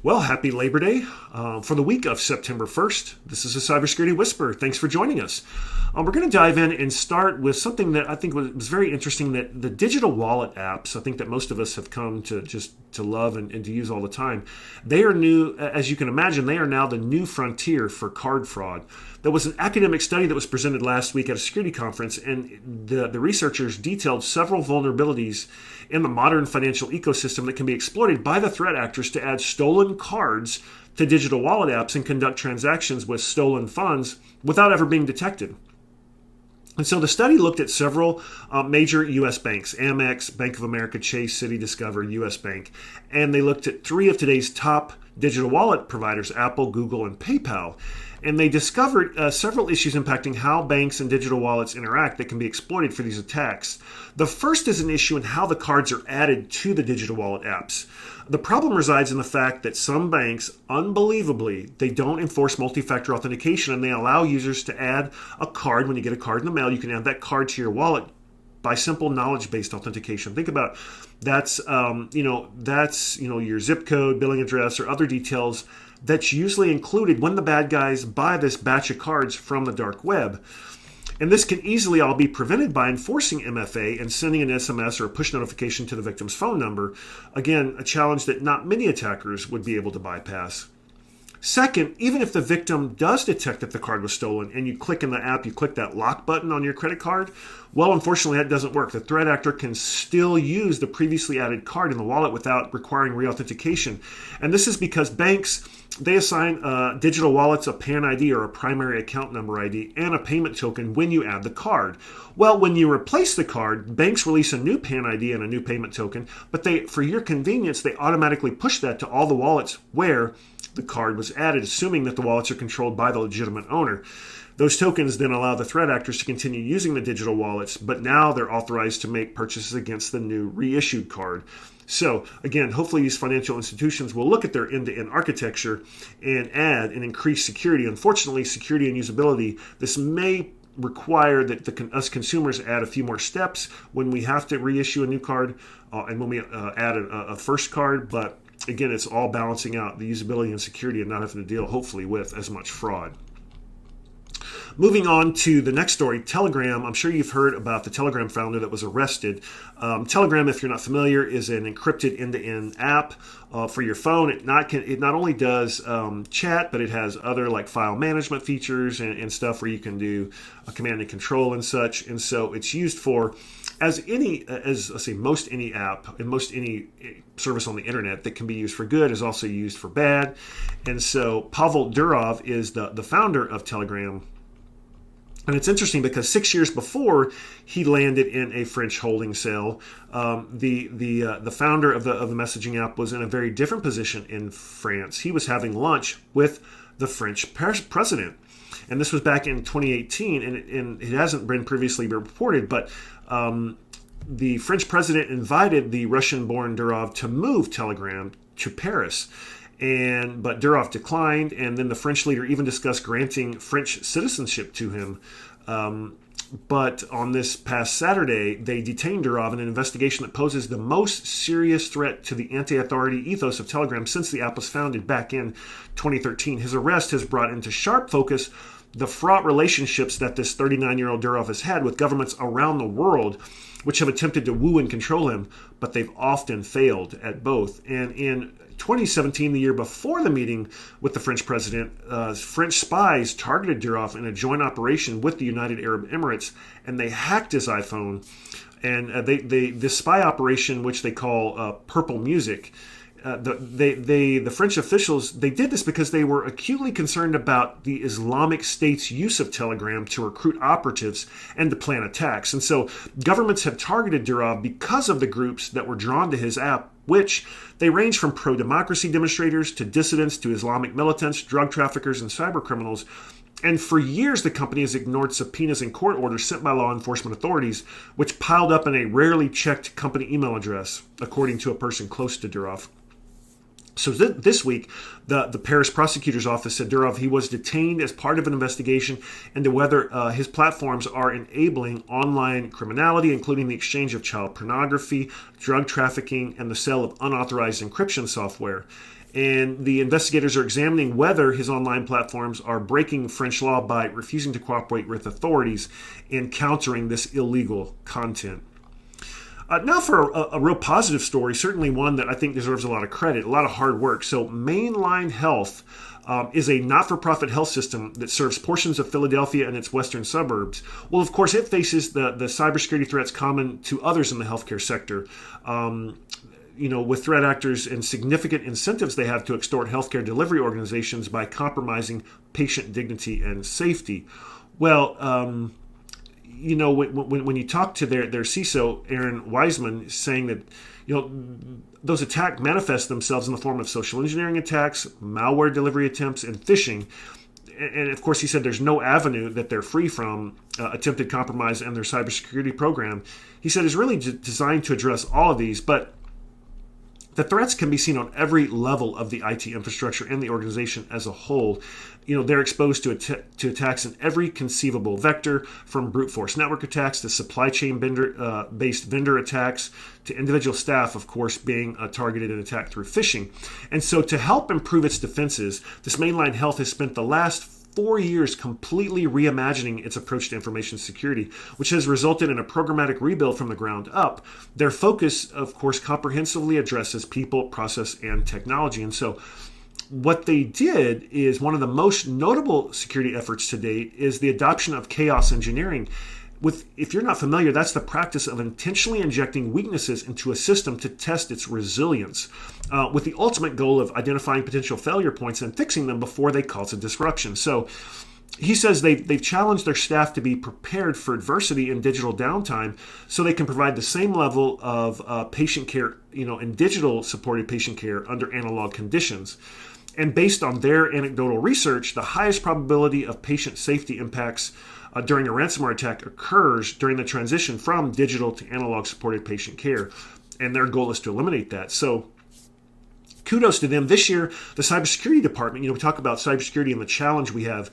Well, happy Labor Day for the week of September 1st. This is a Cybersecurity Whisper. Thanks for joining us. We're going to dive in and start with something that I think was very interesting, that the digital wallet apps, I think that most of us have come to love and to use all the time. They are new, as you can imagine, they are now the new frontier for card fraud. There was an academic study that was presented last week at a security conference, and the researchers detailed several vulnerabilities in the modern financial ecosystem that can be exploited by the threat actors to add stolen cards to digital wallet apps and conduct transactions with stolen funds without ever being detected. And so the study looked at several major U.S. banks: Amex, Bank of America, Chase, Citi, Discover, U.S. Bank. And they looked at three of today's top digital wallet providers: Apple, Google, and PayPal. And they discovered several issues impacting how banks and digital wallets interact that can be exploited for these attacks. The first is an issue in how the cards are added to the digital wallet apps. The problem resides in the fact that some banks, unbelievably, they don't enforce multi-factor authentication, and they allow users to add a card. When you get a card in the mail, you can add that card to your wallet by simple knowledge-based authentication. Think about that's your zip code, billing address, or other details that's usually included when the bad guys buy this batch of cards from the dark web. And this can easily all be prevented by enforcing MFA and sending an SMS or a push notification to the victim's phone number. Again, a challenge that not many attackers would be able to bypass. Second, even if the victim does detect that the card was stolen and you click in the app, you click that lock button on your credit card, well, unfortunately, that doesn't work. The threat actor can still use the previously added card in the wallet without requiring re-authentication. And this is because banks, they assign digital wallets a PAN ID, or a primary account number ID, and a payment token when you add the card. Well, when you replace the card, banks release a new PAN ID and a new payment token, but for your convenience, they automatically push that to all the wallets where the card was added, assuming that the wallets are controlled by the legitimate owner. Those tokens then allow the threat actors to continue using the digital wallets, but now they're authorized to make purchases against the new reissued card. So again, hopefully these financial institutions will look at their end-to-end architecture and add and increase security. Unfortunately, security and usability, this may require that us consumers add a few more steps when we have to reissue a new card and when we add a first card. But again, it's all balancing out the usability and security and not having to deal, hopefully, with as much fraud. Moving on to the next story, Telegram. I'm sure you've heard about the Telegram founder that was arrested. Telegram, if you're not familiar, is an encrypted end-to-end app for your phone. It not only does chat, but it has other like file management features and stuff where you can do command and control and such. And so it's used for most any app and most any service on the internet that can be used for good is also used for bad. And so Pavel Durov is the founder of Telegram. And it's interesting because 6 years before he landed in a French holding cell, the founder of the messaging app was in a very different position in France. He was having lunch with the French president. And this was back in 2018, and it hasn't been previously reported, but the French president invited the Russian-born Durov to move Telegram to Paris. But Durov declined, and then the French leader even discussed granting French citizenship to him. But on this past Saturday, they detained Durov in an investigation that poses the most serious threat to the anti-authority ethos of Telegram since the app was founded back in 2013. His arrest has brought into sharp focus the fraught relationships that this 39-year-old Durov has had with governments around the world, which have attempted to woo and control him, but they've often failed at both. And in 2017, the year before the meeting with the French president, French spies targeted Durov in a joint operation with the United Arab Emirates, and they hacked his iPhone. And this spy operation, which they call Purple Music, the French officials, they did this because they were acutely concerned about the Islamic State's use of Telegram to recruit operatives and to plan attacks. And so governments have targeted Durov because of the groups that were drawn to his app, which they range from pro-democracy demonstrators to dissidents to Islamic militants, drug traffickers, and cyber criminals. And for years, the company has ignored subpoenas and court orders sent by law enforcement authorities, which piled up in a rarely checked company email address, according to a person close to Durov. So this week, the Paris prosecutor's office said Durov, he was detained as part of an investigation into whether his platforms are enabling online criminality, including the exchange of child pornography, drug trafficking, and the sale of unauthorized encryption software. And the investigators are examining whether his online platforms are breaking French law by refusing to cooperate with authorities in countering this illegal content. Now for a real positive story, certainly one that I think deserves a lot of credit, a lot of hard work. So Mainline Health is a not-for-profit health system that serves portions of Philadelphia and its western suburbs. Well, of course, it faces the cybersecurity threats common to others in the healthcare sector. With threat actors and significant incentives they have to extort healthcare delivery organizations by compromising patient dignity and safety. Well, when you talk to their CISO, Aaron Wiseman, saying that, those attacks manifest themselves in the form of social engineering attacks, malware delivery attempts, and phishing. And of course, he said there's no avenue that they're free from attempted compromise in their cybersecurity program. He said it's really designed to address all of these, but the threats can be seen on every level of the IT infrastructure and the organization as a whole. They're exposed to attacks in every conceivable vector, from brute force network attacks to supply chain based vendor attacks to individual staff, of course, being targeted and attacked through phishing. And so to help improve its defenses, this Mainline Health has spent the last 4 years completely reimagining its approach to information security, which has resulted in a programmatic rebuild from the ground up. Their focus, of course, comprehensively addresses people, process, and technology. And so what they did is one of the most notable security efforts to date is the adoption of chaos engineering. If you're not familiar, that's the practice of intentionally injecting weaknesses into a system to test its resilience, with the ultimate goal of identifying potential failure points and fixing them before they cause a disruption. So he says they've challenged their staff to be prepared for adversity and digital downtime so they can provide the same level of patient care, and digital supported patient care under analog conditions. And based on their anecdotal research, the highest probability of patient safety impacts during a ransomware attack occurs during the transition from digital to analog supported patient care. And their goal is to eliminate that. So kudos to them. This year, the cybersecurity department, we talk about cybersecurity and the challenge we have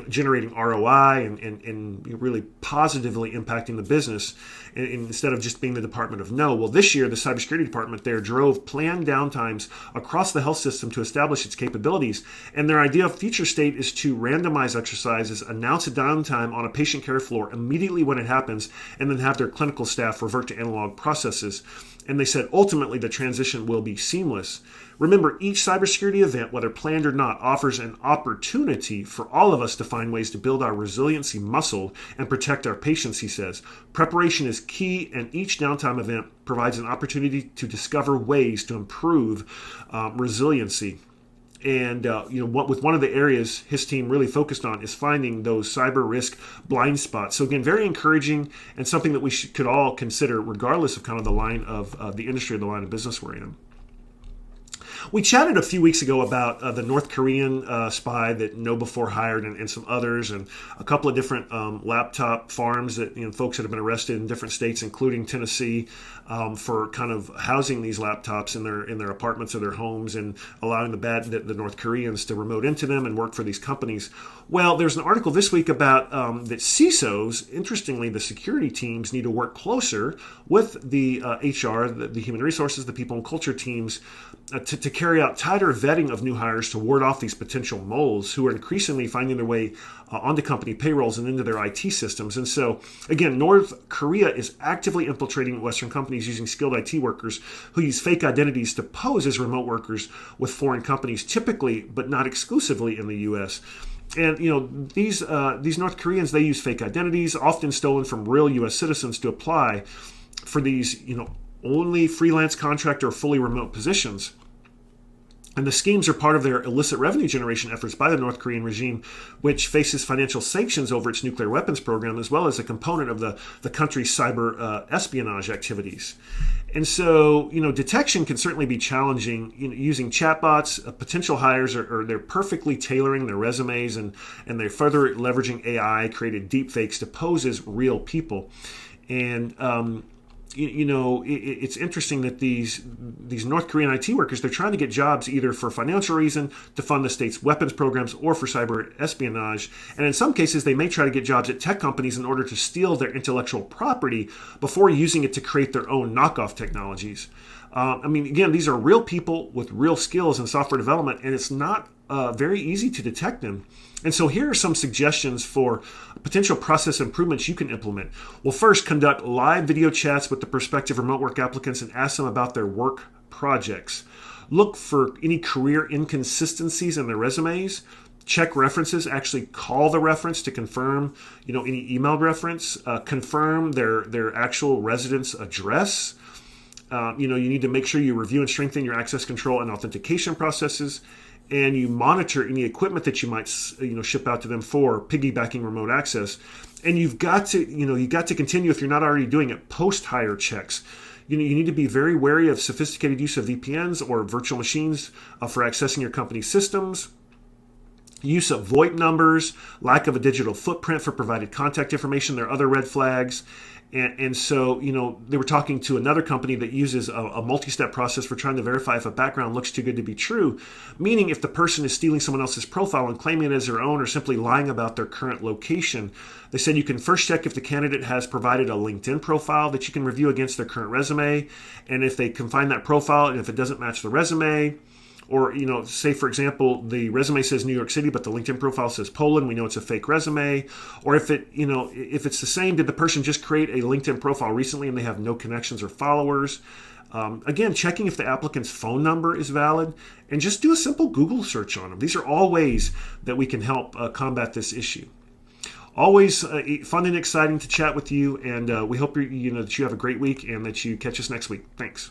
generating ROI and really positively impacting the business instead of just being the department of no. Well, this year, the cybersecurity department there drove planned downtimes across the health system to establish its capabilities. And their idea of future state is to randomize exercises, announce a downtime on a patient care floor immediately when it happens, and then have their clinical staff revert to analog processes. And they said ultimately the transition will be seamless. Remember, each cybersecurity event, whether planned or not, offers an opportunity for all of us to find ways to build our resiliency muscle and protect our patients, he says. Preparation is key, and each downtime event provides an opportunity to discover ways to improve resiliency. And with one of the areas his team really focused on is finding those cyber risk blind spots. So again, very encouraging and something that we could all consider regardless of kind of the line of the industry or the line of business we're in. We chatted a few weeks ago about the North Korean spy that KnowBe4 hired and some others, and a couple of different laptop farms that folks that have been arrested in different states, including Tennessee, for kind of housing these laptops in their apartments or their homes and allowing the North Koreans to remote into them and work for these companies. Well, there's an article this week about that CISOs, interestingly, the security teams need to work closer with the HR, the human resources, the people and culture teams to carry out tighter vetting of new hires to ward off these potential moles who are increasingly finding their way onto company payrolls and into their IT systems. And so, again, North Korea is actively infiltrating Western companies using skilled IT workers who use fake identities to pose as remote workers with foreign companies, typically, but not exclusively in the U.S. And these North Koreans, they use fake identities, often stolen from real U.S. citizens, to apply for these only freelance contract or fully remote positions. And the schemes are part of their illicit revenue generation efforts by the North Korean regime, which faces financial sanctions over its nuclear weapons program, as well as a component of the country's cyber espionage activities. And so, detection can certainly be challenging. Using chatbots, potential hires they're perfectly tailoring their resumes, and they're further leveraging AI, created deepfakes to pose as real people. And it's interesting that these North Korean IT workers, they're trying to get jobs either for financial reason, to fund the state's weapons programs, or for cyber espionage. And in some cases, they may try to get jobs at tech companies in order to steal their intellectual property before using it to create their own knockoff technologies. I mean, again, these are real people with real skills in software development, and it's not very easy to detect them. And so here are some suggestions for potential process improvements you can implement. Well, first, conduct live video chats with the prospective remote work applicants and ask them about their work projects. Look for any career inconsistencies in their resumes. Check references. Actually call the reference to confirm, any email reference. Confirm their actual residence address. You need to make sure you review and strengthen your access control and authentication processes, and you monitor any equipment that you might ship out to them for piggybacking remote access. And you've got to continue, if you're not already doing it, post-hire checks. You need to be very wary of sophisticated use of VPNs or virtual machines for accessing your company's systems. Use of VoIP numbers, lack of a digital footprint for provided contact information. There are other red flags. And so, they were talking to another company that uses a multi-step process for trying to verify if a background looks too good to be true, meaning if the person is stealing someone else's profile and claiming it as their own or simply lying about their current location. They said you can first check if the candidate has provided a LinkedIn profile that you can review against their current resume. And if they can find that profile and if it doesn't match the resume, or, say, for example, the resume says New York City, but the LinkedIn profile says Poland. We know it's a fake resume. Or if it's the same, did the person just create a LinkedIn profile recently and they have no connections or followers? Again, checking if the applicant's phone number is valid, and just do a simple Google search on them. These are all ways that we can help combat this issue. Always fun and exciting to chat with you, and we hope that you have a great week and that you catch us next week. Thanks.